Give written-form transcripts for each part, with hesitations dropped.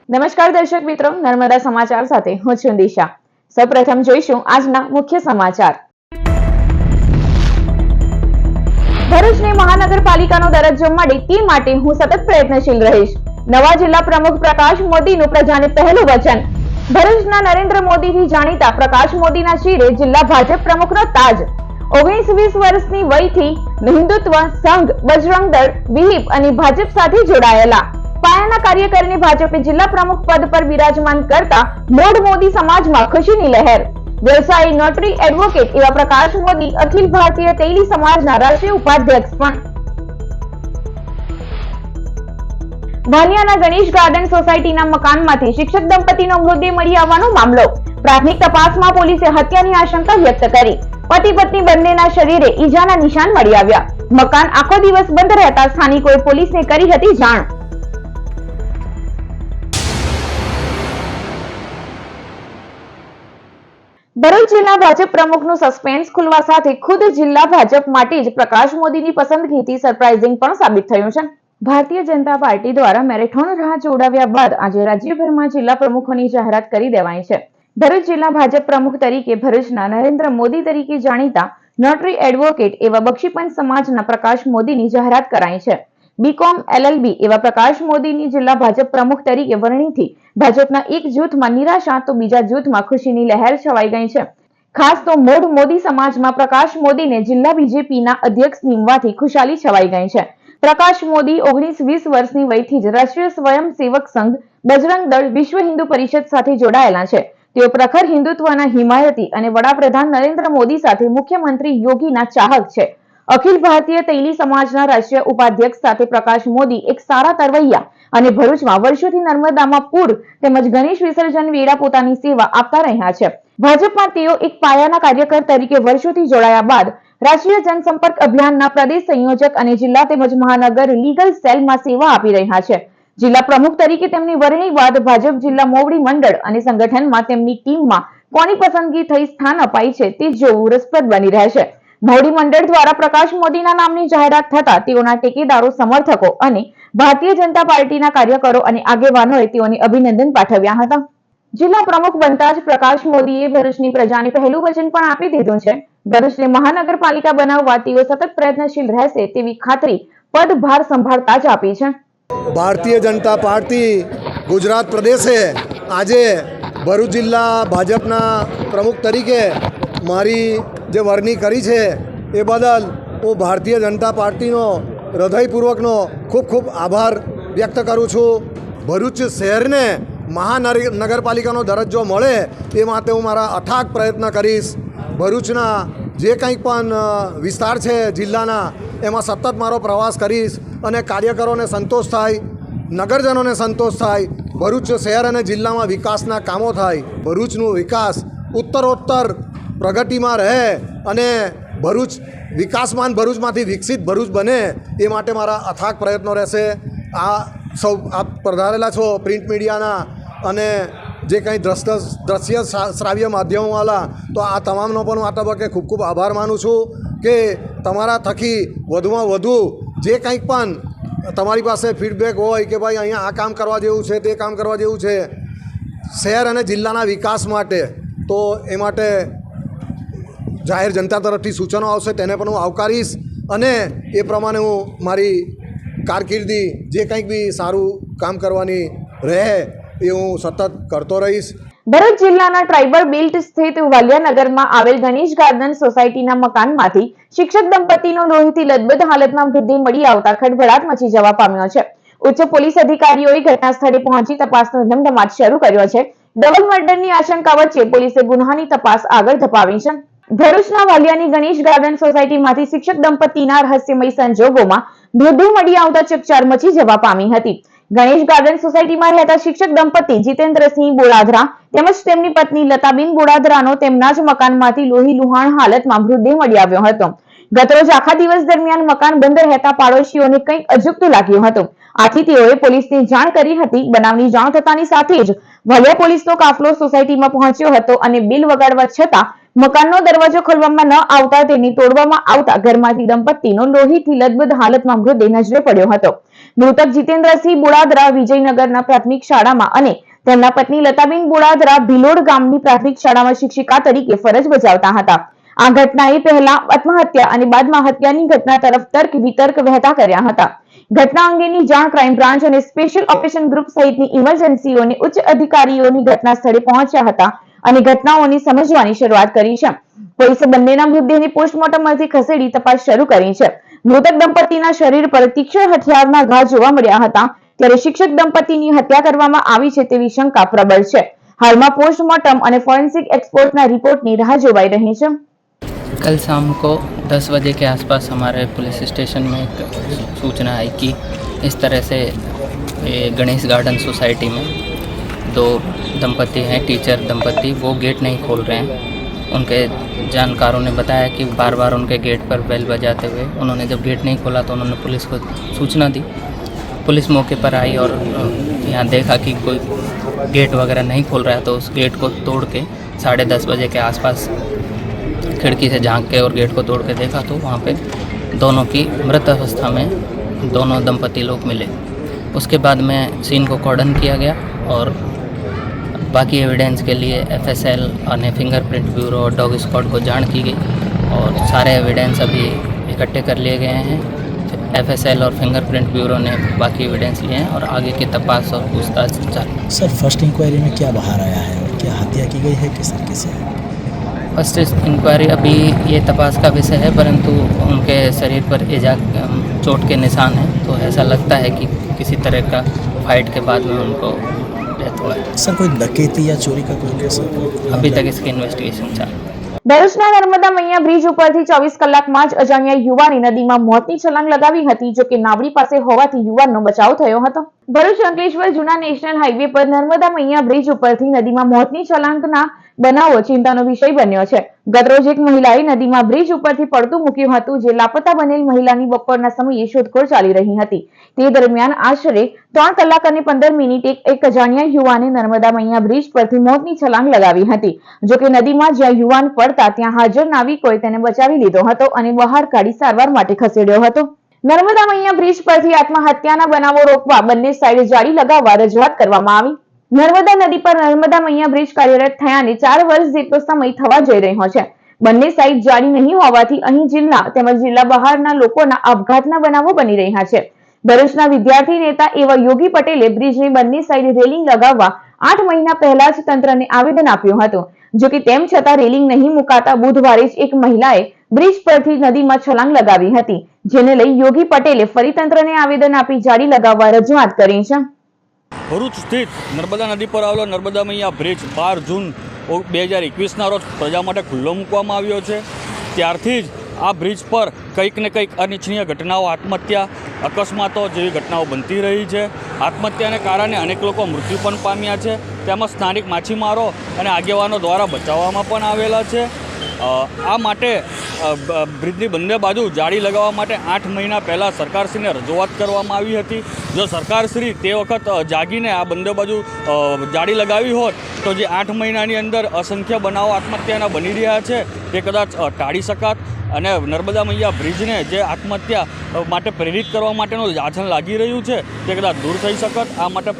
નમસ્કાર દર્શક મિત્રો, નર્મદા સમાચાર સાથે હું છું દિશા। સૌપ્રથમ જોઈશું આજના મુખ્ય સમાચાર। ભરૂચને મહાનગરપાલિકાનો દરજ્જો મળે તે માટે હું સતત પ્રયત્નશીલ રહીશ। નવા જિલ્લા પ્રમુખ પ્રકાશ મોદીનું પ્રજાને પહેલું વચન। ભરૂચના નરેન્દ્ર મોદીથી જાણીતા પ્રકાશ મોદીના શિરે જિલ્લા ભાજપ પ્રમુખનો તાજ। 19-20 વર્ષની વયથી હિન્દુત્વ સંઘ, બજરંગ દળ, વિહિપ અને ભાજપ સાથે જોડાયેલા પાયાના કાર્યકરને ભાજપે જિલ્લા પ્રમુખ પદ પર બિરાજમાન કરતા મોઢ મોદી સમાજમાં ખુશીની લહેર। વ્યવસાયી, નોટરી, એડવોકેટ એવા પ્રકાશ મોદી અખિલ ભારતીય તેલી સમાજના રાષ્ટ્રીય ઉપાધ્યક્ષ પણ। વાનિયાના ગણેશ ગાર્ડન સોસાયટીના મકાનમાંથી શિક્ષક દંપતીનો મૃતદેહ મળી આવવાનો મામલો। પ્રાથમિક તપાસમાં પોલીસે હત્યાની આશંકા વ્યક્ત કરી। પતિ પત્ની બંનેના શરીરે ઈજાના નિશાન મળી આવ્યા। મકાન આખો દિવસ બંધ રહેતા સ્થાનિકોએ પોલીસને કરી હતી જાણ। ભરૂચ જિલ્લા ભાજપ પ્રમુખનું સસ્પેન્સ ખુલવા સાથે ખુદ જિલ્લા ભાજપ માટે જ પ્રકાશ મોદીની પસંદગીથી સરપ્રાઇઝિંગ પણ સાબિત થયું છે। ભારતીય જનતા પાર્ટી દ્વારા મેરેથોન રાહ જોડાવ્યા બાદ આજે રાજ્યભરમાં જિલ્લા પ્રમુખોની જાહેરાત કરી દેવાઈ છે। ભરૂચ જિલ્લા ભાજપ પ્રમુખ તરીકે ભરૂચના નરેન્દ્ર મોદી તરીકે જાણીતા નોટરી, એડવોકેટ એવા બક્ષીપંચ સમાજના પ્રકાશ મોદીની જાહેરાત કરાઈ છે। બીકોમ LLB એવા પ્રકાશ મોદીની જિલ્લા ભાજપ પ્રમુખ તરીકે વરણીથી ભાજપના એક જૂથમાં નિરાશા તો બીજા જૂથમાં ખુશીની લહેર છવાઈ ગઈ છે। ખાસ તો મોઢ મોદી સમાજમાં પ્રકાશ મોદીને જિલ્લા બીજેપીના અધ્યક્ષ નિમવાથી ખુશાલી છવાઈ ગઈ છે। પ્રકાશ મોદી 19-20 વર્ષની વયથી જ રાષ્ટ્રીય સ્વયંસેવક સંઘ, બજરંગ દળ, વિશ્વ હિન્દુ પરિષદ સાથે જોડાયેલા છે। તેઓ પ્રખર હિન્દુત્વના હિમાયતી અને વડાપ્રધાન નરેન્દ્ર મોદી સાથે મુખ્યમંત્રી યોગીના ચાહક છે। અખિલ ભારતીય તેલી સમાજના રાષ્ટ્રીય ઉપાધ્યક્ષ સાથે પ્રકાશ મોદી એક સારા તરવૈયા અને ભરૂચમાં વર્ષોથી નર્મદામાં પૂર તેમજ ગણેશ વિસર્જન વેળા પોતાની સેવા આપતા રહ્યા છે। ભાજપમાં તેઓ એક પાયાના કાર્યકર તરીકે વર્ષોથી જોડાયા બાદ રાષ્ટ્રીય જનસંપર્ક અભિયાનના પ્રદેશ સંયોજક અને જિલ્લા તેમજ મહાનગર લીગલ સેલમાં સેવા આપી રહ્યા છે। જિલ્લા પ્રમુખ તરીકે તેમની વરણી બાદ ભાજપ જિલ્લા મોવડી મંડળ અને સંગઠનમાં તેમની ટીમમાં કોની પસંદગી થઈ સ્થાન અપાઈ છે તે જોવું રસપ્રદ બની રહેશે। મોવડી મંડળ દ્વારા પ્રકાશ મોદીના નામની જાહેરાત થતા તેઓના ટેકેદારો, સમર્થકો અને ભારતીય જનતા પાર્ટીના કાર્યકરો અને આગેવાનોએ તેઓને અભિનંદન પાઠવ્યા હતા। જિલ્લા પ્રમુખ બનતા જ પ્રકાશ મોદીએ ભરૂચની પ્રજાને પહેલું વચન પણ આપી દીધું છે। ભરૂચને મહાનગરપાલિકા બનાવવા તેઓ સતત પ્રયત્નશીલ રહેશે તેવી ખાતરી પદભાર સંભાળતા જ આપી છે। ભારતીય જનતા પાર્ટી ગુજરાત પ્રદેશે આજે ભરૂચ જિલ્લા ભાજપના પ્રમુખ તરીકે મારી જે વરણી કરી છે એ બદલ હું ભારતીય જનતા પાર્ટીનો હૃદયપૂર્વકનો ખૂબ ખૂબ આભાર વ્યક્ત કરું છું। ભરૂચ શહેરને મહાનગરપાલિકાનો દરજ્જો મળે એ માટે હું મારા અથાગ પ્રયત્ન કરીશ। ભરૂચના જે કંઈ પણ વિસ્તાર છે જિલ્લાના એમાં સતત મારો પ્રવાસ કરીશ અને કાર્યકરોને સંતોષ થાય, નગરજનોને સંતોષ થાય, ભરૂચ શહેર અને જિલ્લામાં વિકાસના કામો થાય, ભરૂચનું વિકાસ ઉત્તરોત્તર પ્રગતિમાં રહે અને ભરૂચ વિકાસમાન ભરૂચમાંથી વિકસિત ભરૂચ બને એ માટે મારા અથાગ પ્રયત્નો રહેશે। આપ પધારેલા છો પ્રિન્ટ મીડિયાના અને જે કંઈ દ્રશ્ય શ્રાવ્ય માધ્યમોવાળા, તો આ તમામનો પણ આ તબક્કે ખૂબ ખૂબ આભાર માનું છું કે તમારા થકી વધુમાં વધુ જે કંઈક પણ તમારી પાસે ફીડબેક હોય કે ભાઈ અહીંયા આ કામ કરવા જેવું છે, તે કામ કરવા જેવું છે શહેર અને જિલ્લાના વિકાસ માટે, તો એ માટે જાહેર જનતા તરફથી સૂચનો આવશે તેને પણ હું આવકારીશ અને એ પ્રમાણે હું મારી કારકિર્દી જે કંઈક બી સારું કામ કરવાની રહે એ હું સતત કરતો રહીશ। ભરૂચ જિલ્લાના ટ્રાઇબલ બેલ્ટ સ્થિત વાલિયાનગરમાં આવેલ ગણેશ ગાર્ડન સોસાયટીના મકાનમાંથી શિક્ષક દંપતીનો લોહીથી લથબથ હાલતમાં મૃતદેહ મળી આવતા ખળભળાટ મચી જવા પામ્યો છે। ઉચ્ચ પોલીસ અધિકારીઓએ ઘટના સ્થળે પહોંચી તપાસનો ધમધમાટ શરૂ કર્યો છે। ડબલ મર્ડરની આશંકા વચ્ચે પોલીસે ગુન્હાની તપાસ આગળ ધપાવી છે। ભરૂચના વાલિયાની ગણેશ ગાર્ડન સોસાયટીમાંથી શિક્ષક દંપતીના રહસ્યમય સંજોગોમાં મૃતદેહ મળી આવતા ચકચાર મચી જવા પામી હતી। ગણેશ ગાર્ડન સોસાયટીમાં રહેતા શિક્ષક દંપતી જીતેન્દ્રસિંહ બોડાદરા તેમજ તેમની પત્ની લતાબેન બોડાદરાનો તેમના જ મકાનમાંથી લોહી લુહાણ હાલતમાં મૃતદેહ મળી આવ્યો હતો। ગતરોજ આખા દિવસ દરમિયાન મકાન બંધ રહેતા પાડોશીઓને કંઈક અજુગતું લાગ્યું હતું, આથી તેઓએ પોલીસને જાણ કરી હતી। બનાવની જાણ થતાની સાથે જ વાલિયા પોલીસનો કાફલો સોસાયટીમાં પહોંચ્યો હતો અને બિલ વગાડવા છતાં મકાનનો દરવાજો ખોલવામાં ન આવતા તેની તોડવામાં આવતા ઘરમાંથી દંપતીનો લોહીથી લથબથ હાલતમાં મૃતદેહ નજરે પડ્યો હતો. મૃતક જીતેન્દ્રસિંહ બોડાદરા વિજયનગરના પ્રાથમિક શાળામાં અને તેમના પત્ની લતાબેન બોડાદરા ભિલોડ ગામની પ્રાથમિક શાળામાં શિક્ષિકા તરીકે ફરજ બજાવતા હતા. આ ઘટનાએ પહેલા આત્મહત્યા અને બાદમાં હત્યાની ઘટના તરફ તર્ક વિતર્ક વહેતા કર્યા હતા. ઘટના અંગેની જાણ ક્રાઇમ બ્રાન્ચ અને સ્પેશિયલ ઓપરેશન ગ્રુપ સહિતની ઇમરજન્સીઓને ઉચ્ચ અધિકારીઓની ઘટના સ્થળે પહોંચ્યા હતા અને ઘટનાઓની સમજવાની શરૂઆત કરી છે. પોલીસે બંનેના મૃતદેહને પોસ્ટમોર્ટમ અર્થે ખસેડી તપાસ શરૂ કરી છે. મૃતક દંપતીના શરીર પર તીક્ષ્ણ હથિયારના ઘા જોવા મળ્યા હતા, ત્યારે શિક્ષક દંપતીની હત્યા કરવામાં આવી છે તેવી શંકા પ્રબળ છે. હાલમાં પોસ્ટમોર્ટમ અને ફોરેન્સિક एक्सपर्टના રિપોર્ટની રાહ જોવાઈ રહી છે. कल शाम को 10 बजे के आसपास हमारे पुलिस स्टेशन में एक सूचना आई कि इस तरह से ये गणेश गार्डन सोसाइटी में दो दंपति हैं, टीचर दंपति, वो गेट नहीं खोल रहे हैं. उनके जानकारों ने बताया कि बार बार उनके गेट पर बेल बजाते हुए उन्होंने जब गेट नहीं खोला तो उन्होंने पुलिस को सूचना दी. पुलिस मौके पर आई और यहाँ देखा कि कोई गेट वगैरह नहीं खोल रहा है, तो उस गेट को तोड़ के 10:30 बजे के आसपास खिड़की से झांक के और गेट को तोड़ के देखा तो वहाँ पे दोनों की मृत अवस्था में दोनों दंपति लोग मिले. उसके बाद में सीन को कॉर्डन किया गया और बाकी एविडेंस के लिए FSL और फिंगरप्रिंट ब्यूरो और डॉग स्क्वाड को जान की गई और सारे एविडेंस अभी इकट्ठे कर लिए गए हैं. FSL और फिंगरप्रिंट ब्यूरो ने बाकी एविडेंस लिए हैं और आगे की तपास और पूछताछ जारी. सर फर्स्ट इंक्वायरी में क्या बाहर आया है और क्या हत्या की गई है किस तरीके से? फर्स्ट इंक्वायरी अभी ये तपास का विषय है, परंतु उनके शरीर पर चोट के निशान हैं, तो ऐसा लगता है कि किसी तरह का फाइट के बाद में उनको डेथ हुआ है. सर कोई डकैती या चोरी का कोई केस है? अभी तक इसकी इन्वेस्टिगेशन चालू है. ભરૂચના નર્મદા મૈયા બ્રિજ ઉપરથી 24 કલાકમાં જ અજાણ્યા યુવાને નદીમાં મોતની છલાંગ લગાવી હતી, જો કે નાવડી પાસે હોવાથી યુવાનનો બચાવ થયો હતો. ભરૂચ અંકલેશ્વર જૂના નેશનલ હાઈવે પર નર્મદા મૈયા બ્રિજ ઉપરથી નદીમાં મોતની છલાંગના બનાવો ચિંતાનો વિષય બન્યો છે. ગતરોજ એક મહિલાએ નદીમાં બ્રિજ ઉપરથી પડતું મૂક્યું હતું, જે લાપતા બનેલ મહિલાની બપોરના સમયે શોધખોળ ચાલી રહી હતી. તે દરમિયાન આશરે 3 કલાક અને 15 મિનિટે એક અજાણ્યા યુવાને નર્મદા મૈયા બ્રિજ પરથી મોતની છલાંગ લગાવી હતી. જો કે નદીમાં જ્યાં યુવાન પડતા ત્યાં હાજર નાવિકોએ તેને બચાવી લીધો હતો અને બહાર કાઢી સારવાર માટે ખસેડ્યો હતો. નર્મદા મૈયા બ્રિજ પરથી આત્મહત્યાના બનાવો રોકવા બંને સાઈડે જાળી લગાવવા રજૂઆત કરવામાં આવી. નર્મદા નદી પર નર્મદા મૈયા બ્રિજ કાર્યરત થયાને 4 વર્ષ જેટલો સમય થવા જઈ રહ્યો છે. બંને સાઈડ જાળી નહીં હોવાથી અહીં જિલ્લા તેમજ જિલ્લા બહારના લોકોના આપઘાતના બનાવો બની રહ્યા છે. ભરૂચના વિદ્યાર્થી નેતા એવા યોગી પટેલે બ્રિજની બંને સાઈડ રેલિંગ લગાવવા 8 મહિના પહેલા જ તંત્રને આવેદન આપ્યું હતું. જો કે તેમ છતાં રેલિંગ નહીં મુકાતા બુધવારે જ એક મહિલાએ બ્રિજ પરથી નદીમાં છલાંગ લગાવી હતી, જેને લઈ યોગી પટેલે ફરી તંત્રને આવેદન આપી જાળી લગાવવા રજૂઆત કરી છે. ભરૂચ સ્થિત નર્મદા નદી પર આવેલો નર્મદા મૈયા બ્રિજ 12 જૂન 2021ના રોજ પ્રજા માટે ખુલ્લો મૂકવામાં આવ્યો છે. ત્યારથી જ આ બ્રિજ પર કંઈક ને કંઈક અનિચ્છનીય ઘટનાઓ, આત્મહત્યા, અકસ્માતો જેવી ઘટનાઓ બનતી રહી છે. આત્મહત્યાને કારણે અનેક લોકો મૃત્યુ પણ પામ્યા છે. તેમાં સ્થાનિક માછીમારો અને આગેવાનો દ્વારા બચાવવામાં પણ આવેલા છે. આ માટે બ્રિજની બંને બાજુ જાળી લગાવવા માટે 8 મહિના પહેલાં સરકારશ્રીને રજૂઆત કરવામાં આવી હતી. જો સરકારશ્રી તે વખત જાગીને આ બંને બાજુ જાળી લગાવી હોત તો જે 8 મહિનાની અંદર અસંખ્ય બનાવો આત્મહત્યાના બની રહ્યા છે તે કદાચ ટાળી શકાત અને નર્મદા મૈયા બ્રિજને જે આત્મહત્યા માટે પ્રેરિત કરવા માટેનું આચરણ લાગી રહ્યું છે તે કદાચ દૂર થઈ શકત. આ માટે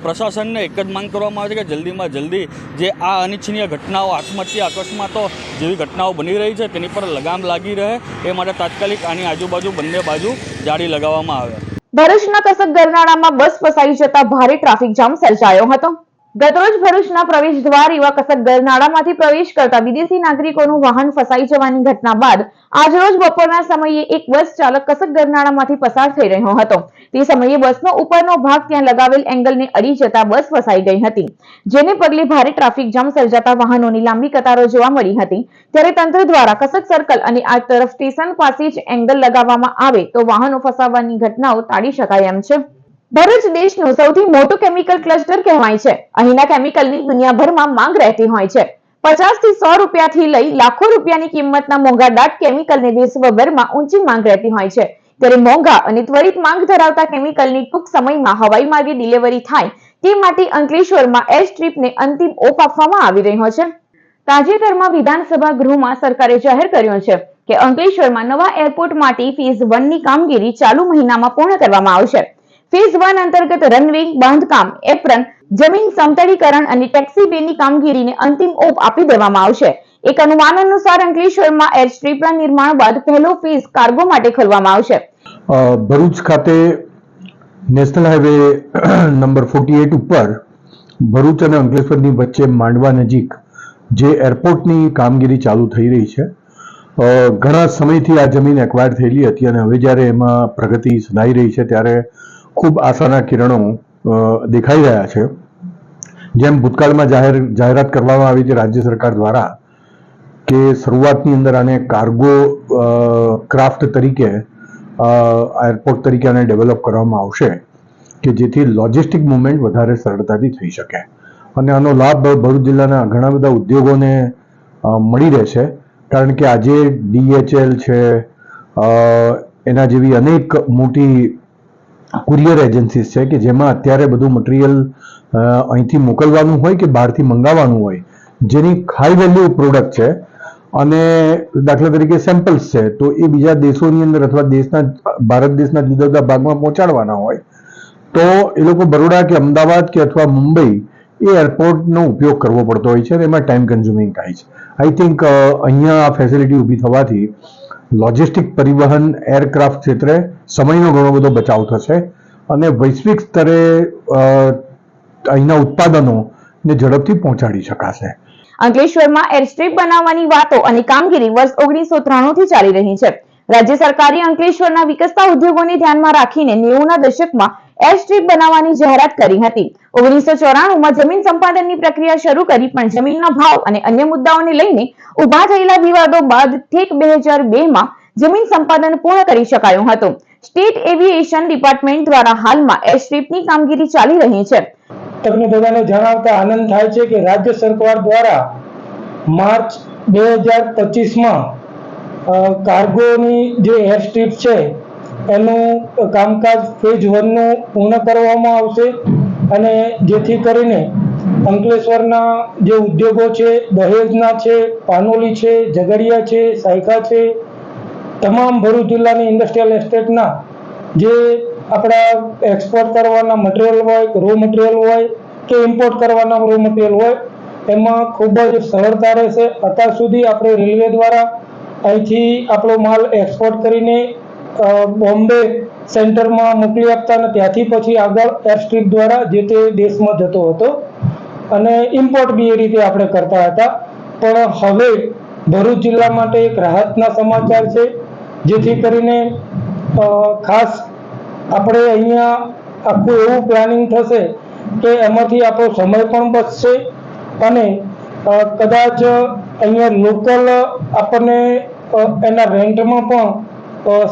પ્રશાસનને એક જ માંગ કરવામાં આવે છે કે જલ્દીમાં જલ્દી જે આ અનિચ્છનીય ઘટનાઓ, આત્મહત્યા, અકસ્માતો જેવી ઘટનાઓ બની રહી છે તેની પર લગામ લાગી રહે એ માટે તાત્કાલિક આની આજુબાજુ બંને બાજુ જાળી લગાવવામાં આવે. ભરૂચના કસક ગરનાળામાં બસ ફસાઈ જતા ભારે ટ્રાફિક જામ સર્જાયો હતો. ગતરોજ ભરૂચના પ્રવેશ દ્વાર એવા કસક ગરનાળામાંથી પ્રવેશ કરતા વિદેશી નાગરિકોનું વાહન ફસાઈ જવાની ઘટના બાદ આજરોજ બપોરના સમયે એક બસ ચાલક કસક ગરનાળામાંથી પસાર થઈ રહ્યો હતો. તે સમયે બસનો ઉપરનો ભાગ ત્યાં લગાવેલ એંગલને અડી જતા બસ ફસાઈ ગઈ હતી, જેને પગલે ભારે ટ્રાફિક જામ સર્જાતા વાહનોની લાંબી કતારો જોવા મળી હતી. ત્યારે તંત્ર દ્વારા કસક સર્કલ અને આ તરફ સ્ટેશન પાસે જ એંગલ લગાવવામાં આવે તો વાહનો ફસાવવાની ઘટનાઓ ટાળી શકાય એમ છે. ભરૂચ દેશનું સૌથી મોટું કેમિકલ ક્લસ્ટર કહેવાય છે. અહીંના કેમિકલની દુનિયાભરમાં માંગ રહેતી હોય છે. 50 થી 100 રૂપિયાથી લઈ લાખો રૂપિયાની કિંમતના મોંઘા ડાટ કેમિકલને વિશ્વભરમાં ઊંચી માંગ રહેતી હોય છે. ત્યારે મોંઘા અને ત્વરિત માંગ ધરાવતા કેમિકલની ટૂંક સમયમાં હવાઈ માર્ગે ડિલિવરી થાય તે માટે અંકલેશ્વરમાં એર સ્ટ્રીપને અંતિમ ઓપ આપવામાં આવી રહ્યો છે. તાજેતરમાં વિધાનસભા ગૃહમાં સરકારે જાહેર કર્યું છે કે અંકલેશ્વરમાં નવા એરપોર્ટ માટે ફેઝ 1 ની કામગીરી ચાલુ મહિનામાં પૂર્ણ કરવામાં આવશે. ફેઝ 1 અંતર્ગત રનવે બાંધકામ, એપ્રન, જમીન સમતળીકરણ અને ટેક્સી બેની કામગીરીને અંતિમ ઓપ આપી દેવામાં આવશે. એક અનુમાન અનુસાર અંકલેશ્વરમાં એરસ્ટ્રીપના નિર્માણ બાદ પહેલો ફેઝ કાર્ગો માટે ખોલવામાં આવશે. ભરૂચ ખાતે નેશનલ હાઈવે નંબર 48 ઉપર ભરૂચ અને અંકલેશ્વરની વચ્ચે માંડવા નજીક જે એરપોર્ટની કામગીરી ચાલુ થઈ રહી છે, ઘણા સમયથી આ જમીન એક્વાયર થયેલી હતી અને હવે જ્યારે એમાં પ્રગતિ સધાઈ રહી છે ત્યારે ખૂબ આશાના કિરણો દેખાઈ રહ્યા છે. જેમ ભૂતકાળમાં જાહેરાત કરવામાં આવી હતી રાજ્ય સરકાર દ્વારા કે શરૂઆતની અંદર આને કાર્ગો ક્રાફ્ટ તરીકે એરપોર્ટ તરીકે આને ડેવલપ કરવામાં આવશે કે જેથી લોજિસ્ટિક મુવમેન્ટ વધારે સરળતાથી થઈ શકે અને આનો લાભ ભરૂચ જિલ્લાના ઘણા બધા ઉદ્યોગોને મળી રહેશે. કારણ કે આજે DHL છે, એના જેવી અનેક મોટી કુરિયર એજન્સીસ છે કે જેમાં અત્યારે બધું મટીરિયલ અહીંથી મોકલવાનું હોય કે બહારથી મંગાવવાનું હોય, જેની હાઈ વેલ્યુ પ્રોડક્ટ છે અને દાખલા તરીકે સેમ્પલ્સ છે તો એ બીજા દેશોની અંદર અથવા ભારત દેશના જુદા જુદા ભાગમાં પહોંચાડવાના હોય તો એ લોકો બરોડા કે અમદાવાદ કે અથવા મુંબઈ એ એરપોર્ટનો ઉપયોગ કરવો પડતો હોય છે અને એમાં ટાઈમ કન્ઝ્યુમિંગ થાય છે. આઈ થિંક અહીંયા આ ફેસિલિટી ઊભી થવાથી લોજિસ્ટિક પરિવહન એરક્રાફ્ટ ક્ષેત્રે સમયનો ઘણો બધો બચાવ થશે અને વૈશ્વિક સ્તરે અહીંના ઉત્પાદનોને ઝડપથી પહોંચાડી શકાશે. અંકલેશ્વરમાં એરસ્ટ્રીપ બનાવવાની વાતો અને કામગીરી વર્ષ 1993 થી ચાલી રહી છે. રાજ્ય સરકારે અંકલેશ્વરના વિકસતા ઉદ્યોગોને ધ્યાનમાં રાખીને 90ના દશકમાં એરસ્ટ્રીપ બનાવવાની જાહેરાત કરી હતી. 1994માં જમીન સંપાદનની પ્રક્રિયા શરૂ કરી પણ જમીનના ભાવ અને અન્ય મુદ્દાઓને લઈને ઉભા થયેલા વિવાદો બાદ ઠેક 2002માં જમીન સંપાદન પૂર્ણ કરી શકાયું હતું. સ્ટેટ એવિએશન ડિપાર્ટમેન્ટ દ્વારા હાલમાં એરસ્ટ્રીપની કામગીરી ચાલી રહી છે. તમને બધાને જણાવતા આનંદ થાય છે કે રાજ્ય સરકાર દ્વારા માર્ચ 2025માં કાર્ગોની જે એરસ્ટ્રીપ છે એનું કામકાજ ફેઝ 1 નું પૂર્ણ કરવામાં આવશે અને જેથી કરીને અંકલેશ્વરના જે ઉદ્યોગો છે, દહેજના છે, પાનોલી છે, ઝઘડિયા છે, સાયખા છે, તમામ ભરૂચ જિલ્લાની ઇન્ડસ્ટ્રીયલ એસ્ટેટના જે આપણા એક્સપોર્ટ કરવાના મટીરિયલ હોય, રો મટીરિયલ હોય કે ઇમ્પોર્ટ કરવાના રો મટીરિયલ હોય એમાં ખૂબ જ સરળતા રહેશે. અત્યાર સુધી આપણે રેલવે દ્વારા અહીંથી આપણો માલ એક્સપોર્ટ કરીને બોમ્બે સેન્ટરમાં મોકલી આપતા અને ત્યાંથી પછી આગળ એરસ્ટ્રીપ દ્વારા જે તે દેશમાં જતો હતો અને ઇમ્પોર્ટ બી એ રીતે આપણે કરતા હતા. પણ હવે ભરૂચ જિલ્લા માટે એક રાહતના સમાચાર છે, જેથી કરીને ખાસ આપણે અહીંયા આખું એવું પ્લાનિંગ થશે કે એમાંથી આપણો સમય પણ બચશે અને કદાચ અહીંયા લોકલ આપણને એના રેન્ટમાં પણ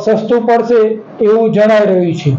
સસ્તું પડશે એવું જણાઈ રહ્યું છે.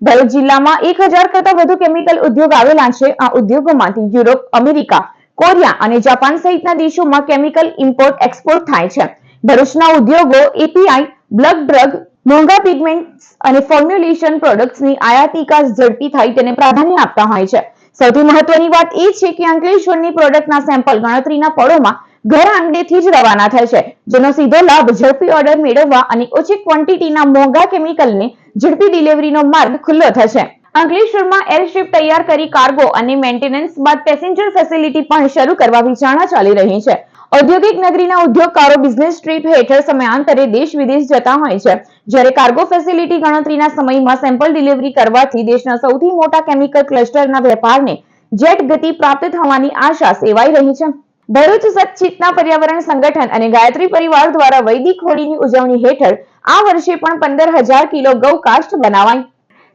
ભરૂચ જિલ્લામાં 1000 કરતા વધુ કેમિકલ ઉદ્યોગ આવેલા છે. આ ઉદ્યોગોમાંથી યુરોપ, અમેરિકા, કોરિયા અને જાપાન સહિતના દેશોમાં કેમિકલ ઇમ્પોર્ટ એક્સપોર્ટ થાય છે. ભરૂચના ઉદ્યોગો API, બ્લડ ડ્રગ, મોંઘા પિગમેન્ટ્સ અને ફોર્મ્યુલેશન પ્રોડક્ટ્સની આયાત નિકાસ ઝડપી થાય તેને પ્રાધાન્ય આપતા હોય છે. સૌથી મહત્વની વાત એ છે કે અંકલેશ્વરની પ્રોડક્ટના સેમ્પલ ગણતરીના પળોમાં ઘર આંગણેથી જ રવાના થશે, જેનો સીધો લાભ ઝડપી ઓર્ડર મેળવવા અને ઓછી ક્વોન્ટિટીના મોંઘા કેમિકલને ઝડપી ડિલિવરીનો માર્ગ ખુલ્લો થશે. અંકલેશ્વરમાં એરસ્ટ્રીપ તૈયાર કરી કાર્ગો અને મેન્ટેનન્સ બાદ પેસેન્જર ફેસિલિટી પણ શરૂ કરવા વિચારણા ચાલી રહી છે. ઔદ્યોગિક નગરીના ઉદ્યોગકારો બિઝનેસ ટ્રીપ હેઠળ સમયાંતરે દેશ વિદેશ જતા હોય છે, જ્યારે કાર્ગો ફેસિલિટી ગણતરીના સમયમાં સેમ્પલ ડિલિવરી કરવાથી દેશના સૌથી મોટા કેમિકલ ક્લસ્ટરના વેપારને જેટ ગતિ પ્રાપ્ત થવાની આશા સેવાઈ રહી છે. ભરૂચ સતચિતના પર્યાવરણ સંગઠન અને ગાયત્રી પરિવાર દ્વારા વૈદિક હોળીની ઉજવણી હેઠળ આ વર્ષે પણ 15,000 કિલો ગૌ કાષ્ઠ બનાવાઈ.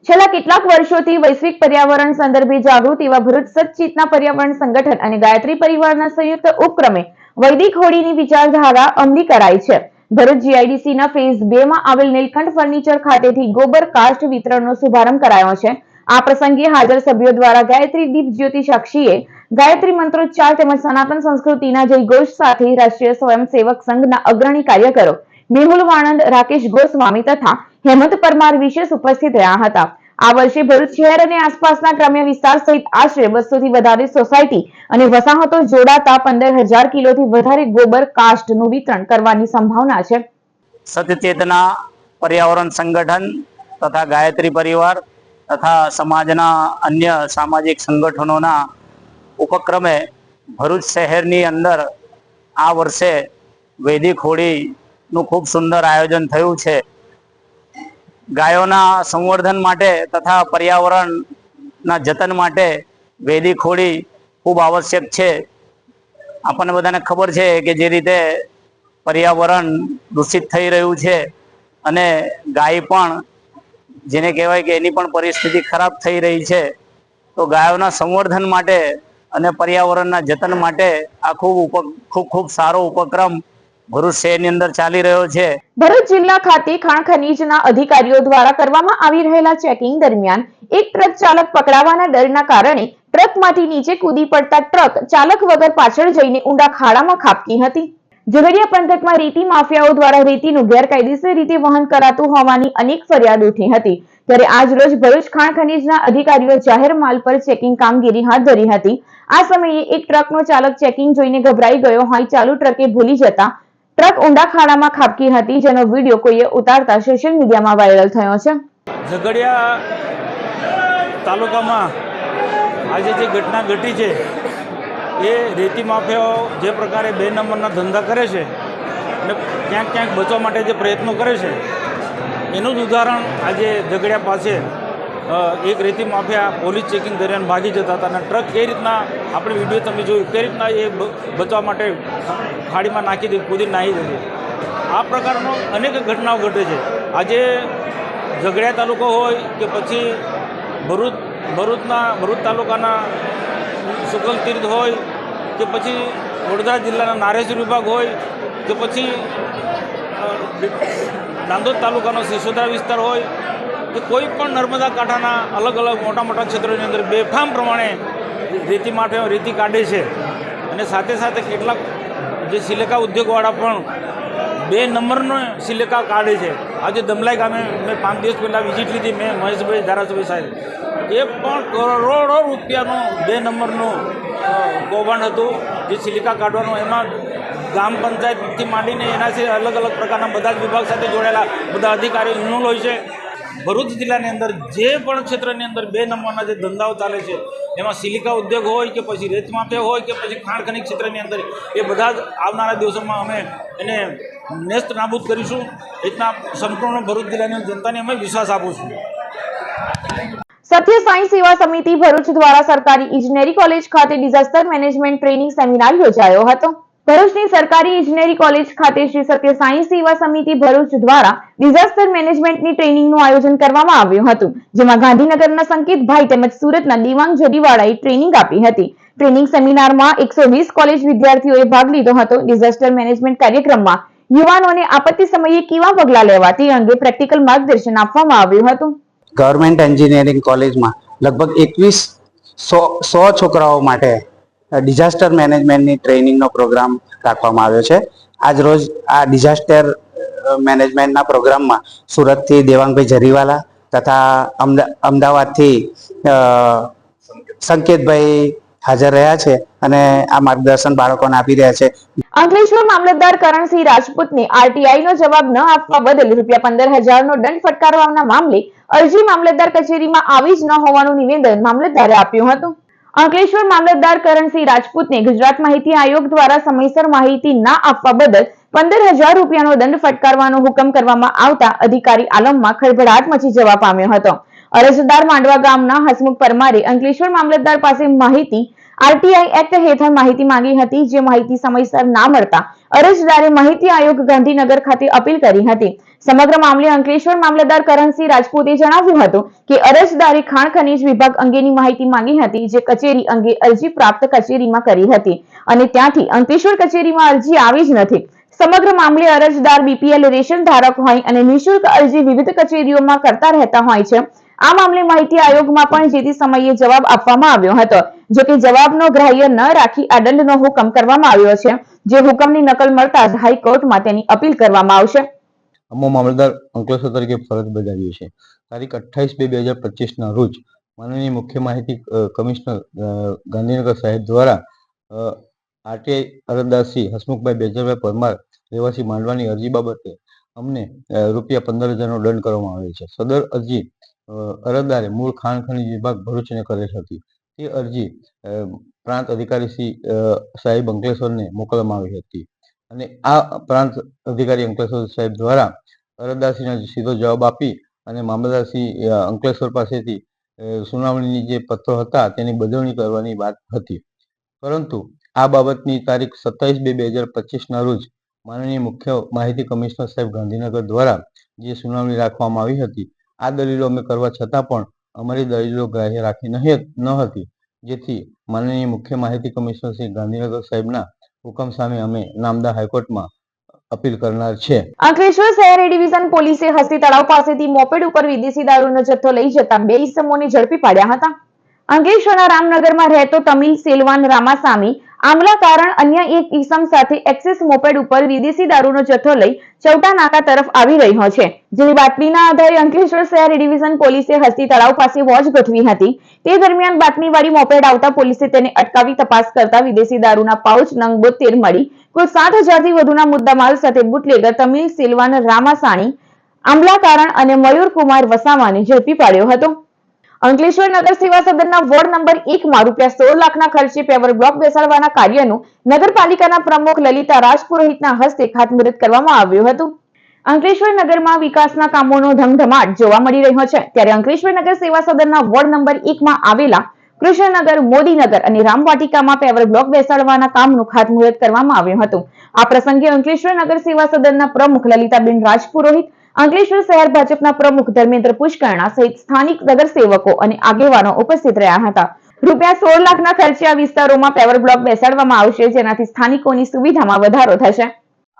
છેલ્લા કેટલાક વર્ષોથી વૈશ્વિક પર્યાવરણ સંદર્ભે જાગૃત એવા ભરૂચ સતચિતના પર્યાવરણ સંગઠન અને ગાયત્રી પરિવારના સંયુક્ત ઉપક્રમે વૈદિક હોળીની વિચારધારા અમલી કરાઈ છે. ભરૂચ GIDCના ફેઝ 2માં આવેલ નીલકંઠ ફર્નિચર ખાતેથી ગોબર કાષ્ઠ વિતરણનો શુભારંભ કરાયો છે. આ પ્રસંગે હાજર સભ્યો દ્વારા ગાયત્રી દીપ જ્યોતિ સાક્ષીએ ગાયત્રી મંત્રોચ્ચાર તેમજ સનાતન સંસ્કૃતિના જયઘોષ સાથે રાષ્ટ્રીય સ્વયંસેવક સંઘના અગ્રણી કાર્યકરો મેહુલ વાણંદ, રાકેશ ગોસ્વામી તથા હેમંત પરમાર વિશેષ ઉપસ્થિત રહ્યા હતા. આ વર્ષે ભરૂચ શહેર અને આસપાસના ગ્રામ્ય વિસ્તાર સહિત આશરે 200 થી વધારે સોસાયટી અને વસાહતો જોડાતા 15,000 કિલોથી વધારે ગોબર કાસ્ટનું વિતરણ કરવાની સંભાવના છે. સતચેતના પર્યાવરણ સંગઠન તથા ગાયત્રી પરિવાર તથા સમાજના અન્ય સામાજિક સંગઠનોના ઉપક્રમે ભરૂચ શહેરની અંદર આ વર્ષે વૈદિક હોળીનું ખૂબ સુંદર આયોજન થયું છે. ગાયોના સંવર્ધન માટે તથા પર્યાવરણના જતન માટે વૈદિક હોળી ખૂબ આવશ્યક છે. આપણને બધાને ખબર છે કે જે રીતે પર્યાવરણ દૂષિત થઈ રહ્યું છે અને ગાય પણ જેને કહેવાય કે એની પણ પરિસ્થિતિ ખરાબ થઈ રહી છે, તો ગાયોના સંવર્ધન માટે અને પર્યાવરણના જતન માટે આ ખૂબ સારો ઉપક્રમ ભરૂચ શહેરની અંદર ચાલી રહ્યો છે. ભરૂચ જિલ્લા ખાતે ખાણ ખનીજના અધિકારીઓ દ્વારા કરવામાં આવી રહેલા ચેકિંગ દરમિયાન એક ટ્રક ચાલક પકડાવાના ડરના કારણે ટ્રકમાંથી નીચે કૂદી પડતા ટ્રક ચાલક વગર પાછળ જઈને ઊંડા ખાડામાં ખાબકી હતી. ઝઘડિયા પંથકમાં રેતી માફિયાઓ દ્વારા રેતીનું ગેરકાયદેસર રીતે વહન કરાતું હોવાની અનેક ફરિયાદ ઉઠી હતી. ત્યારે આજ રોજ ભરૂચ ખાણ ખનીજના અધિકારીઓ જાહેર માલ પર ચેકિંગ કામગીરી હાથ ધરી હતી. આ સમયે એક ટ્રકનો ચાલક ચેકિંગ જોઈને ગભરાઈ ગયો હોય ચાલુ ટ્રકે ભૂલી જતા ટ્રક ઊંડા ખાડામાં ખાબકી હતી, જેનો વિડીયો કોઈએ ઉતારતા સોશિયલ મીડિયામાં વાયરલ થયો છે. ઝઘડિયા તાલુકામાં આજે જે ઘટના ઘટી છે એ રેતી માફિયાઓ જે પ્રકારે 2 નંબરના ધંધા કરે છે અને ક્યાંક બચવા માટે જે પ્રયત્નો કરે છે એનું જ ઉદાહરણ આજે ઝઘડિયા પાસે એક રેતી માફિયા પોલીસ ચેકિંગ દરમિયાન ભાગી જતા હતા અને ટ્રક કઈ રીતના આપણે વિડીયો તમે જોયું કઈ રીતના એ બચવા માટે ખાડીમાં નાખી કૂદી નાહી જતી. આ પ્રકારનો અનેક ઘટનાઓ ઘટે છે. આજે ઝઘડિયા તાલુકો હોય કે પછી ભરૂચ તાલુકાના સુકલ તીર્થ હોય કે પછી વડોદરા જિલ્લાના નારેશ્વર વિભાગ હોય કે પછી નાંદોદ તાલુકાનો સિસોદરા વિસ્તાર હોય કે કોઈ પણ નર્મદા કાંઠાના અલગ મોટા ક્ષેત્રોની અંદર બેફામ પ્રમાણે રેતી માટે રેતી કાઢે છે. અને સાથે સાથે કેટલાક જે સિલિકા ઉદ્યોગવાળા પણ 2 નંબરનો સિલિકા કાઢે છે. આજે દમલાઈ ગામે મેં 5 દિવસ પહેલાં વિઝિટ લીધી, મેં મહેશભાઈ ધારાસભ્ય સાહેબ, એ પણ કરોડો રૂપિયાનું 2 નંબરનું કૌભાંડ હતું જે સિલિકા કાઢવાનું. એમાં ગ્રામ પંચાયતથી માંડીને એનાથી અલગ પ્રકારના બધા જ વિભાગ સાથે જોડાયેલા બધા અધિકારીઓ ઇન્વોલ્વ હોય છે. ભરૂચ જિલ્લાની અંદર જે પણ ક્ષેત્રની અંદર 2 નંબરના જે ધંધાઓ ચાલે છે એમાં સિલિકા ઉદ્યોગ હોય કે પછી રેત માફિયા હોય કે પછી ખાણ ખનીજ ક્ષેત્રની અંદર એ બધા જ આવનારા દિવસોમાં અમે એને નેસ્ત નાબૂદ કરીશું. એટલા સંપૂર્ણ ભરૂચ જિલ્લાની જનતાને અમે વિશ્વાસ આપું છું. સત્ય સાંઈ સેવા સમિતિ ભરૂચ દ્વારા સરકારી ઇજનેરી કોલેજ ખાતે ડિઝાસ્ટર મેનેજમેન્ટ ટ્રેનિંગ સેમિનાર યોજાયો હતો. ભરૂચની સરકારી ઇજનેરી કોલેજ ખાતે શ્રી સત્ય સાંઈ સેવા સમિતિ ભરૂચ દ્વારા ડિઝાસ્ટર મેનેજમેન્ટની ટ્રેનિંગનું આયોજન કરવામાં આવ્યું હતું, જેમાં ગાંધીનગરના સંકેતભાઈ તેમજ સુરતના દેવાંગ જડીવાળાએ ટ્રેનિંગ આપી હતી. ટ્રેનિંગ સેમિનારમાં 120 કોલેજ વિદ્યાર્થીઓએ ભાગ લીધો હતો. ડિઝાસ્ટર મેનેજમેન્ટ કાર્યક્રમમાં યુવાનોને આપત્તિ સમયે કેવા પગલાં લેવા તે અંગે પ્રેક્ટિકલ માર્ગદર્શન આપવામાં આવ્યું હતું. ગવર્મેન્ટ એન્જિનિયરિંગ કોલેજમાં લગભગ 100 છોકરાઓ માટે ડિઝાસ્ટર મેનેજમેન્ટની ટ્રેનિંગનો પ્રોગ્રામ રાખવામાં આવ્યો છે. આજ રોજ આ ડિઝાસ્ટર મેનેજમેન્ટના પ્રોગ્રામમાં સુરતથી દેવાંગભાઈ જરીવાલા તથા અમદાવાદથી સંકેતભાઈ હાજર રહ્યા છે અને આ માર્ગદર્શન બાળકોને આપી રહ્યા છે. અંકલેશ્વર મામલતદાર કરણસિંહ રાજપૂતને આરટીઆઈ નો જવાબ ન આપવા બદલ ₹15,000 નો દંડ ફટકારવાના મામલે અરજી મામલતદાર કચેરીમાં આવી જ ન હોવાનું નિવેદન મામલતદારે આપ્યું હતું. અંકલેશ્વર મામલતદાર કરણસિંહ રાજપૂતને ગુજરાત માહિતી આયોગ દ્વારા સમયસર માહિતી ના આપવા બદલ ₹15,000 નો દંડ ફટકારવાનો હુકમ કરવામાં આવતા અધિકારી આલમમાં ખળભળાટ મચી જવા પામ્યો હતો. અરજદાર માંડવા ગામના હસમુખ પરમારે અંકલેશ્વર મામલતદાર પાસે માહિતી આરટીઆઈ એક્ટ હેઠળ માહિતી માંગી હતી, જે માહિતી સમયસર ના મળતા અરજદારે માહિતી આયોગ ગાંધીનગર ખાતે અપીલ કરી હતી. સમગ્ર મામલે અંકલેશ્વર મામલતદાર કરણસિંહ રાજપૂતે જણાવ્યું હતું કે અરજદારે ખાણ ખનીજ વિભાગ અંગેની માહિતી માંગી હતી, જે કચેરી અંગે અરજી પ્રાપ્ત કચેરીમાં કરી હતી અને ત્યાંથી અંકલેશ્વર કચેરીમાં અરજી આવી જ નથી. સમગ્ર મામલે અરજદાર બીપીએલ રેશન ધારક હોય અને નિઃશુલ્ક અરજી વિવિધ કચેરીઓમાં કરતા રહેતા હોય છે. આ મામલે માહિતી આયોગમાં પણ જે તે સમયે જવાબ આપવામાં આવ્યો હતો, જો કે જવાબનો ગ્રાહ્ય ન રાખી આ દંડનો હુકમ કરવામાં આવ્યો છે, જે હુકમની નકલ મળતા જ હાઈકોર્ટમાં તેની અપીલ કરવામાં આવશે. અમો મામલતદાર અંકલેશ્વર તરીકે ફરજ બજાવીએ છીએ. તારીખ 28/2/2025ના રોજ માનનીય મુખ્ય માહિતી કમિશનર ગાંધીનગર સાહેબ દ્વારા આરટીઆઈ અરજદારશ્રી હસમુખભાઈ બેજરભાઈ પરમાર રહેવાસી માંડવાની અરજી બાબતે અમને રૂપિયા 15,000નો દંડ કરવામાં આવેલ છે. સદર અરજી અરજદારે મૂળ ખાણ ખનીજ વિભાગ ભરૂચને કરેલ હતી. તે અરજી પ્રાંત અધિકારી શ્રી સાહેબ અંકલેશ્વરને મોકલવામાં આવી હતી અને આ પ્રાંત અધિકારી અંકલેશ્વર સાહેબ દ્વારા અરજદારશ્રીને સીધો જવાબ આપી અને મામલતદાર શ્રી અંકલેશ્વર પાસેથી સુનાવણીની જે પત્રો હતા તેની બદલણી કરવાની વાત હતી. પરંતુ આ બાબતની તારીખ 27/2/2025ના રોજ માનનીય મુખ્ય માહિતી કમિશનર સાહેબ ગાંધીનગર દ્વારા જે સુનાવણી રાખવામાં આવી હતી, આ દલીલો અમે કરવા છતાં પણ અમારી દલીલો ગ્રાહ્ય રાખી ન હતી, જેથી માનનીય મુખ્ય માહિતી કમિશનર શ્રી ગાંધીનગર સાહેબના હુકમ સામે અમે નામદા હાઈકોર્ટમાં અપીલ કરનાર છે. અંકલેશ્વર શહેર એ ડિવિઝન પોલીસે હસ્તી તળાવ પાસેથી મોપેડ ઉપર વિદેશી દારૂનો જથ્થો લઈ જતા 2 ઇસમોને ઝડપી પાડ્યા હતા. અંકલેશ્વરના રામનગરમાં રહેતો તમિલ સેલવાન રામાસામી આમલા કારણ અન્ય એક ઈસમ સાથે એક્સિસ મોપેડ ઉપર વિદેશી દારૂનો જથ્થો લઈ ચૌટા નાકા તરફ આવી રહ્યો છે, જેની બાતમીના આધારે અંકલેશ્વર શહેર ડિવિઝન પોલીસે હસ્તી તળાવ પાસે વોચ ગોઠવી હતી. તે દરમિયાન બાતમીવાળી મોપેડ આવતા પોલીસે તેને અટકાવી તપાસ કરતા વિદેશી દારૂના પાઉચ નંગ 72 મળી કુલ 7,000થી વધુના મુદ્દામાલ સાથે બુટલેગર તમિલ સેલવાન રામાસાણી આમલા કારણ અને મયુરકુમાર વસાવાને ઝડપી પાડ્યો હતો. અંકલેશ્વર નગર સેવા સદનના વોર્ડ નંબર 1 માં રૂપિયા 16 લાખના ખર્ચે પેવર બ્લોક બેસાડવાના કાર્યનું નગરપાલિકાના પ્રમુખ લલિતા રાજપુરોહિતના હસ્તે ખાતમુહૂર્ત કરવામાં આવ્યું હતું. અંકલેશ્વર નગરમાં વિકાસના કામોનો ધમધમાટ જોવા મળી રહ્યો છે, ત્યારે અંકલેશ્વર નગર સેવા સદનના વોર્ડ નંબર 1 માં આવેલા કૃષ્ણનગર, મોદીનગર અને રામવાટિકામાં પેવર બ્લોક બેસાડવાના કામનું ખાતમુહૂર્ત કરવામાં આવ્યું હતું. આ પ્રસંગે અંકલેશ્વર નગર સેવા સદનના પ્રમુખ લલિતાબેન રાજપુરોહિત, અંકલેશ્વર શહેર ભાજપના પ્રમુખ ધર્મેન્દ્ર પુષ્કરણા સહિત સ્થાનિક નગરસેવકો અને આગેવાનો ઉપસ્થિત રહ્યા હતા. રૂપિયા 16 લાખના ખર્ચે આ વિસ્તારોમાં પેવર બ્લોક બેસાડવામાં આવશે, જેનાથી સ્થાનિકોની સુવિધામાં વધારો થશે.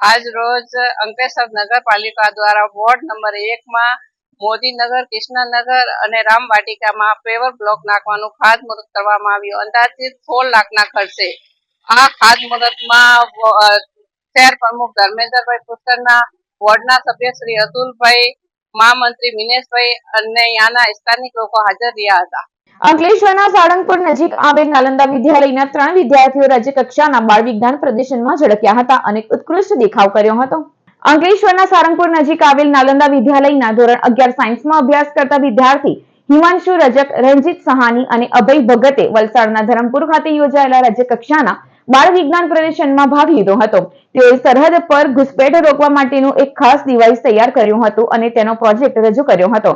આજ રોજ અંકલેશ્વર નગરપાલિકા દ્વારા વોર્ડ નંબર 1 માં મોદીનગર, કૃષ્ણનગર અને રામવાટિકામાં પેવર બ્લોક નાખવાનું ખાતમુહૂર્ત કરવામાં આવ્યું. અંદાજિત 16 લાખના ખર્ચે આ ખાતમુહૂર્તમાં શહેર પ્રમુખ ધર્મેન્દ્રભાઈ પુષ્કરના, વોર્ડના સભ્ય શ્રી અતુલભાઈ, મહામંત્રી મિનેશભાઈ અને યાના સ્થાનિક લોકો હાજર રહ્યા હતા. અંકલેશ્વરના સાળંગપુર નજીક આવેલ નાલંદા વિદ્યાલયના 3 વિદ્યાર્થીઓ રાજ્ય કક્ષાના બાળ વિજ્ઞાન પ્રદર્શનમાં ઝળક્યા હતા અને ઉત્કૃષ્ટ દેખાવ કર્યો હતો. અંકલેશ્વરના સાળંગપુર નજીક આવેલ નાલંદા વિદ્યાલયના ધોરણ 11 સાયન્સમાં અભ્યાસ કરતા વિદ્યાર્થી હિમાંશુ રજક, રણજીત સહાની અને અભય ભગતે વલસાડના ધરમપુર ખાતે યોજાયેલા રાજ્ય કક્ષાના બાળ વિજ્ઞાન પ્રદર્શનમાં ભાગ લીધો હતો. તેઓએ સરહદ પર ઘુસપેઠ રોકવા માટેનું એક ખાસ ડિવાઇસ તૈયાર કર્યું હતું અને તેનો પ્રોજેક્ટ રજૂ કર્યો હતો.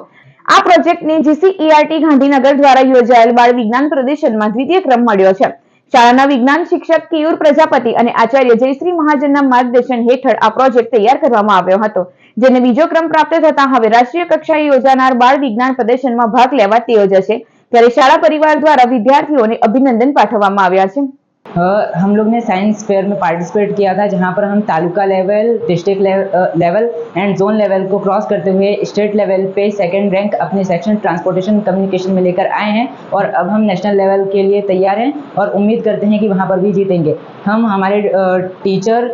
આ પ્રોજેક્ટને GCERT ગાંધીનગર દ્વારા યોજાયેલ બાળ વિજ્ઞાન પ્રદર્શનમાં દ્વિતીય ક્રમ મળ્યો છે. શાળાના વિજ્ઞાન શિક્ષક કેયુર પ્રજાપતિ અને આચાર્ય જયશ્રી મહાજનના માર્ગદર્શન હેઠળ આ પ્રોજેક્ટ તૈયાર કરવામાં આવ્યો હતો, જેને બીજો ક્રમ પ્રાપ્ત થતા હવે રાષ્ટ્રીય કક્ષાએ યોજાનાર બાળ વિજ્ઞાન પ્રદર્શનમાં ભાગ લેવા તેઓ જશે. ત્યારે शाला परिवार द्वारा विद्यार्थियों ने अभिनंदन पाठवવામાં આવ્યા છે। हम लोग ने साइंस फेयर में पार्टिसिपेट किया था, जहां पर हम taluka level, district level and zone level को क्रॉस करते हुए स्टेट लेवल पे सेकंड रैंक अपने सेक्शन ट्रांसपोर्टेशन कम्युनिकेशन में लेकर आए हैं और अब हम नेशनल लेवल के लिए तैयार हैं और उम्मीद करते हैं कि वहां पर भी जीतेंगे। हम हमारे teacher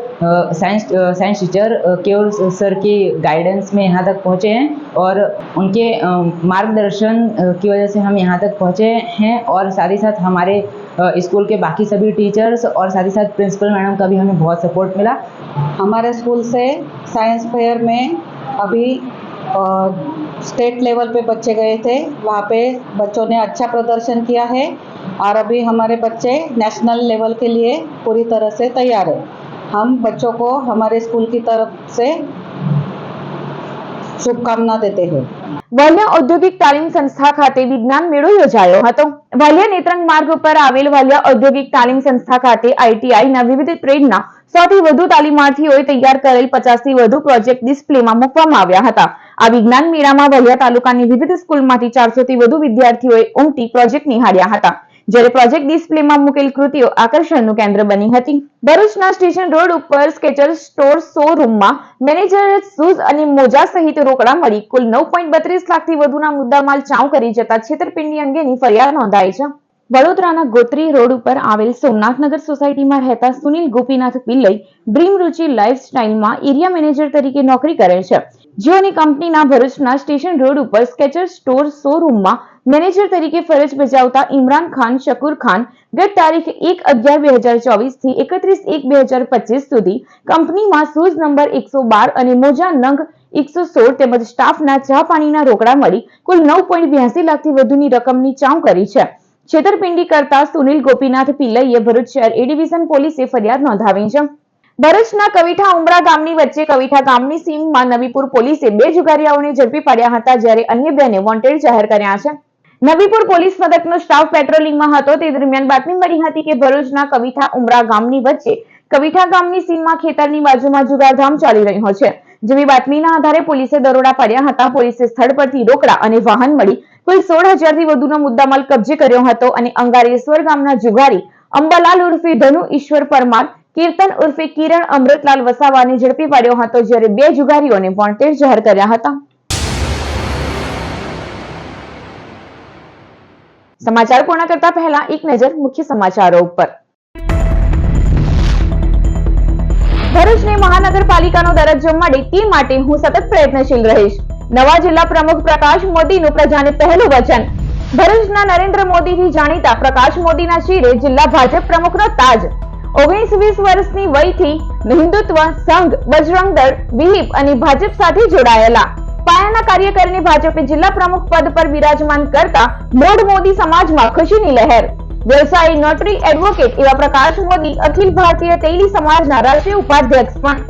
science teacher Keyur sir की गाइडेंस में यहाँ तक पहुँचे हैं और उनके मार्गदर्शन की वजह से हम यहाँ तक पहुँचे हैं और साथ ही साथ हमारे स्कूल के बाकी सभी टीचर्स और साथ ही साथ प्रिंसिपल मैडम का भी हमें बहुत सपोर्ट मिला। हमारे स्कूल से साइंस फेयर में अभी स्टेट लेवल पे बच्चे गए थे, वहाँ पे बच्चों ने अच्छा प्रदर्शन किया है और अभी हमारे बच्चे नेशनल लेवल के लिए पूरी तरह से तैयार है। हम बच्चों को हमारे स्कूल की तरफ से शुभकामना देते हैं। વાલિયા ઔદ્યોગિક તાલીમ સંસ્થા ખાતે વિજ્ઞાન મેળો યોજાયો હતો। વાલિયા નેત્રંગ માર્ગ ઉપર આવેલ વાલિયા ઔદ્યોગિક તાલીમ સંસ્થા ખાતે ITI ના વિવિધ ટ્રેડના 100 થી વધુ તાલીમાર્થીઓએ તૈયાર કરેલ 50 થી વધુ પ્રોજેક્ટ ડિસ્પ્લેમાં મૂકવામાં આવ્યા હતા। આ વિજ્ઞાન મેળામાં વાલિયા તાલુકાની વિવિધ સ્કૂલમાંથી 400 થી વધુ વિદ્યાર્થીઓએ ઉમટી પ્રોજેક્ટ નિહાળ્યા હતા, જ્યારે પ્રોજેક્ટ ડિસ્પ્લેમાં મૂકેલ કૃતિઓ આકર્ષણનું કેન્દ્ર બની હતી। ભરૂચના સ્ટેશન રોડ ઉપર સ્કેચર સ્ટોર શોરૂમમાં મેનેજરે શૂઝ અને મોજા સહિત રોકડા મળી કુલ 9.32 લાખથી વધુના મુદ્દામાલ ચાઉ કરી જતા છેતરપિંડી અંગેની ફરિયાદ નોંધાઈ છે। વડોદરાના ગોત્રી રોડ ઉપર આવેલ સોમનાથનગર સોસાયટીમાં રહેતા સુનિલ ગોપીનાથ પિલ્લઈ ડ્રીમ રુચિ લાઇફસ્ટાઇલમાં એરિયા મેનેજર તરીકે નોકરી કરે છે, જેઓની કંપનીના ભરૂચના સ્ટેશન રોડ ઉપર સ્કેચર સ્ટોર શોરૂમમાં મેનેજર તરીકે ફરજ બજાવતા ઇમરાન ખાન શકુર ખાન ગત તારીખ 1/11/2024 થી 31/1/2025 સુધી કંપનીમાં શૂઝ નંબર 112 અને મોજા નંગ 116 તેમજ સ્ટાફના ચા પાણીના રોકડા મળી કુલ 9.82 લાખથી વધુની રકમની ચાઉ કરી છે. છેતરપિંડી કરતા સુનિલ ગોપીનાથ પિલ્લઈએ ભરૂચ શહેર એ ડિવિઝન પોલીસે ફરિયાદ નોંધાવી છે. ભરૂચના કવિઠા ઉમરા ગામની વચ્ચે કવિઠા ગામની સીમમાં નવીપુર પોલીસે 2 જુગારીયાઓને ઝડપી પાડ્યા હતા, જ્યારે અન્ય 2ને વોન્ટેડ જાહેર કર્યા છે. નવીપુર પોલીસ મથકનો સ્ટાફ પેટ્રોલિંગમાં હતો તે દરમિયાન બાતમી મળી હતી કે ભરૂચના કવિઠા ઉમરા ગામની વચ્ચે કવિઠા ગામની સીમમાં ખેતરની બાજુમાં જુગારધામ ચાલી રહ્યો છે, જેવી બાતમીના આધારે પોલીસે દરોડા પાડ્યા હતા. પોલીસે સ્થળ પરથી રોકડા અને વાહન મળી કુલ 16,000 થી વધુનો મુદ્દામાલ કબજે કર્યો હતો અને અંગારેશ્વર ગામના જુગારી અંબાલાલ ઉર્ફે ધનુ ઈશ્વર પરમાર, કીર્તન ઉર્ફે કિરણ અમૃતલાલ વસાવાને ઝડપી પાડ્યો હતો, જ્યારે 2 જુગારીઓને વોન્ટેડ જાહેર કર્યા હતા. સમાચાર પૂર્ણ કરતા પહેલા એક નજર મુખ્ય સમાચારો ઉપર. ભરૂચને મહાનગરપાલિકાનો દરજ્જો મળે તે માટે હું સતત પ્રયત્નશીલ રહીશ. નવા જિલ્લા પ્રમુખ પ્રકાશ મોદીનું પ્રજાને પહેલું વચન. ભરૂચના નરેન્દ્ર મોદીથી જાણીતા પ્રકાશ મોદીના શિરે જિલ્લા ભાજપ પ્રમુખનો તાજ. 19-20 વર્ષની વયથી હિન્દુત્વ સંઘ, બજરંગ દળ, વિહિપ અને ભાજપ સાથે જોડાયેલા પાયાના કાર્યકરને ભાજપે જિલ્લા પ્રમુખ પદ પર બિરાજમાન કરતા મોઢ મોદી સમાજમાં ખુશીની લહેર. વ્યવસાયી, નોટરી, એડવોકેટ એવા પ્રકાશ મોદી અખિલ ભારતીય તેલી સમાજના રાષ્ટ્રીય ઉપાધ્યક્ષ પણ.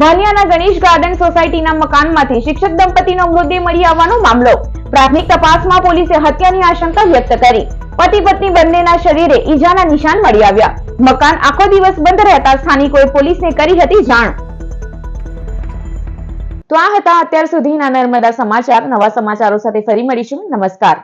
વાલિયાના ગણેશ ગાર્ડન સોસાયટીના મકાનમાંથી શિક્ષક દંપતીનો મૃતદેહ મળી આવવાનો મામલો. પ્રાથમિક તપાસમાં પોલીસે હત્યાની આશંકા વ્યક્ત કરી. પતિ પત્ની બંનેના શરીરે ઈજાના નિશાન મળી આવ્યા. મકાન આખો દિવસ બંધ રહેતા સ્થાનિકોએ પોલીસને કરી હતી જાણ. તો આ હતા અત્યાર સુધીના નર્મદા સમાચાર. નવા સમાચારો સાથે ફરી મળીશું. નમસ્કાર.